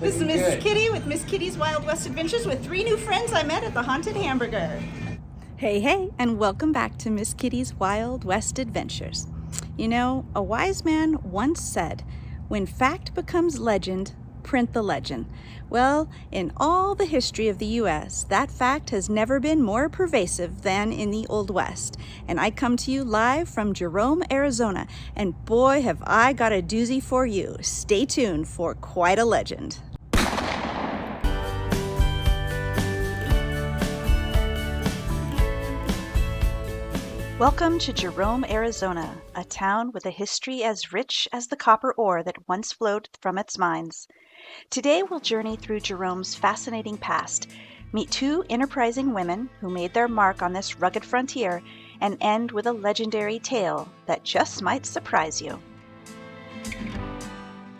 This is Miss Kitty with Miss Kitty's Wild West Adventures with 3 new friends I met at the Haunted Hamburger. Hey, and welcome back to Miss Kitty's Wild West Adventures. You know, a wise man once said, when fact becomes legend, print the legend. Well, in all the history of the U.S., that fact has never been more pervasive than in the Old West. And I come to you live from Jerome, Arizona, and boy, have I got a doozy for you. Stay tuned for quite a legend. Welcome to Jerome, Arizona, a town with a history as rich as the copper ore that once flowed from its mines. Today we'll journey through Jerome's fascinating past, meet 2 enterprising women who made their mark on this rugged frontier, and end with a legendary tale that just might surprise you.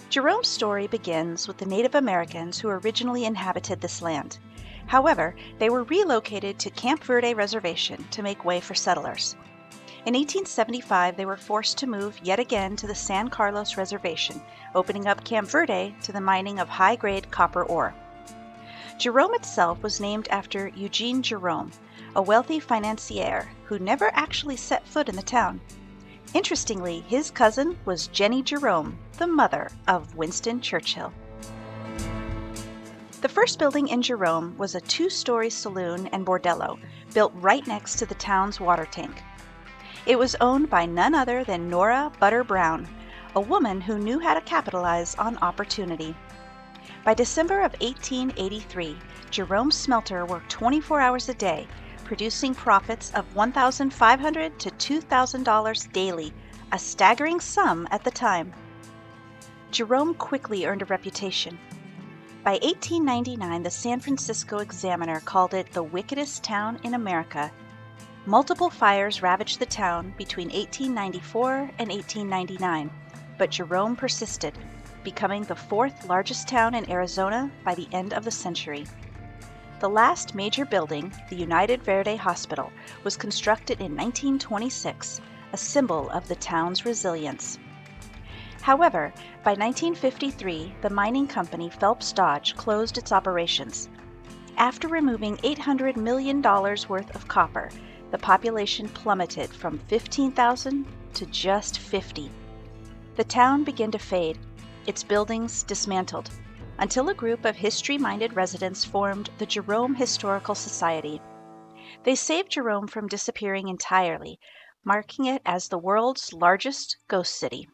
Jerome's story begins with the Native Americans who originally inhabited this land. However, they were relocated to Camp Verde Reservation to make way for settlers. In 1875, they were forced to move yet again to the San Carlos Reservation, opening up Camp Verde to the mining of high-grade copper ore. Jerome itself was named after Eugene Jerome, a wealthy financier who never actually set foot in the town. Interestingly, his cousin was Jenny Jerome, the mother of Winston Churchill. The first building in Jerome was a 2-story saloon and bordello, built right next to the town's water tank. It was owned by none other than Nora Butter Brown, a woman who knew how to capitalize on opportunity. By December of 1883, Jerome's smelter worked 24 hours a day, producing profits of $1,500 to $2,000 daily, a staggering sum at the time. Jerome quickly earned a reputation. By 1899, the San Francisco Examiner called it the wickedest town in America. Multiple fires ravaged the town between 1894 and 1899, but Jerome persisted, becoming the 4th largest town in Arizona by the end of the century. The last major building, the United Verde Hospital, was constructed in 1926, a symbol of the town's resilience. However, by 1953, the mining company Phelps Dodge closed its operations. After removing $800 million worth of copper, the population plummeted from 15,000 to just 50. The town began to fade, its buildings dismantled, until a group of history-minded residents formed the Jerome Historical Society. They saved Jerome from disappearing entirely, marking it as the world's largest ghost city.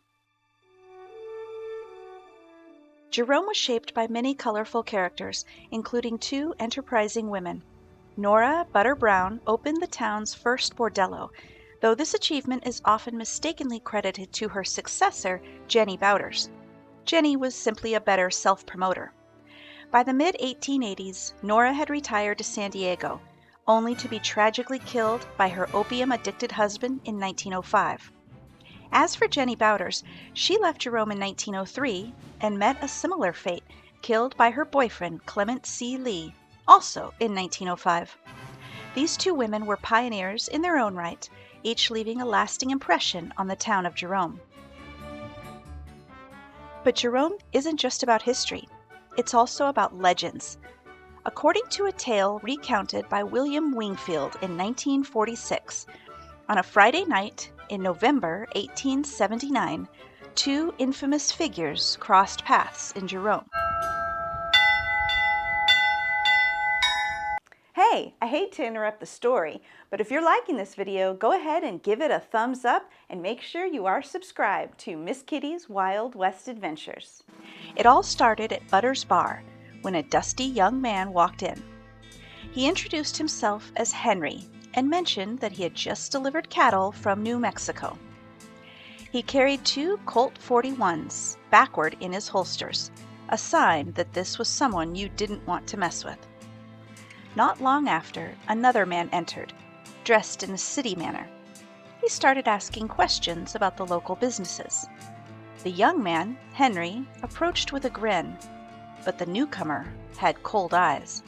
Jerome was shaped by many colorful characters, including 2 enterprising women. Nora Butter Brown opened the town's first bordello, though this achievement is often mistakenly credited to her successor, Jenny Bowders. Jenny was simply a better self-promoter. By the mid-1880s, Nora had retired to San Diego, only to be tragically killed by her opium-addicted husband in 1905. As for Jenny Bowders, she left Jerome in 1903 and met a similar fate, killed by her boyfriend Clement C. Lee, also in 1905. These 2 women were pioneers in their own right, each leaving a lasting impression on the town of Jerome. But Jerome isn't just about history, it's also about legends. According to a tale recounted by William Wingfield in 1946, on a Friday night in November 1879, 2 infamous figures crossed paths in Jerome. Hey, I hate to interrupt the story, but if you're liking this video, go ahead and give it a thumbs up and make sure you are subscribed to Miss Kitty's Wild West Adventures. It all started at Butter's Bar when a dusty young man walked in. He introduced himself as Henry and mentioned that he had just delivered cattle from New Mexico. He carried 2 Colt 41s backward in his holsters, a sign that this was someone you didn't want to mess with. Not long after, another man entered, dressed in a city manner. He started asking questions about the local businesses. The young man, Henry, approached with a grin, but the newcomer had cold eyes.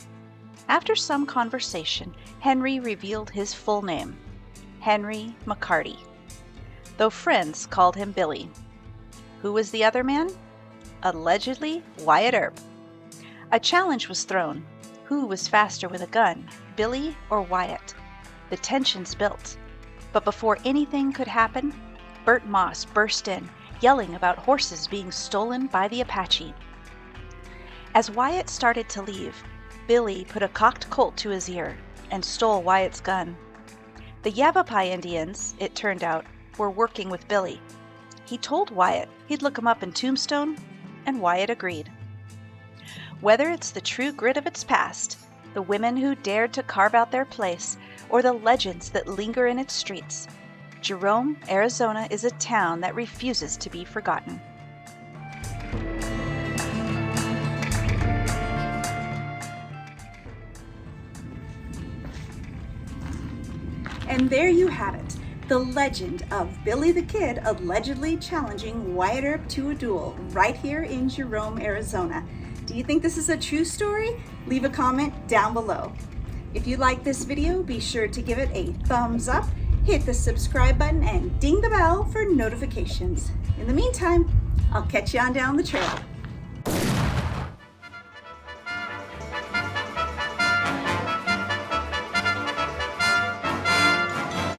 After some conversation, Henry revealed his full name, Henry McCarty, though friends called him Billy. Who was the other man? Allegedly Wyatt Earp. A challenge was thrown. Who was faster with a gun, Billy or Wyatt? The tensions built. But before anything could happen, Bert Moss burst in, yelling about horses being stolen by the Apache. As Wyatt started to leave, Billy put a cocked Colt to his ear and stole Wyatt's gun. The Yavapai Indians, it turned out, were working with Billy. He told Wyatt he'd look him up in Tombstone, and Wyatt agreed. Whether it's the true grit of its past, the women who dared to carve out their place, or the legends that linger in its streets, Jerome, Arizona is a town that refuses to be forgotten. And there you have it, the legend of Billy the Kid allegedly challenging Wyatt Earp to a duel right here in Jerome, Arizona. Do you think this is a true story? Leave a comment down below. If you like this video, be sure to give it a thumbs up, hit the subscribe button, and ding the bell for notifications. In the meantime, I'll catch you on down the trail.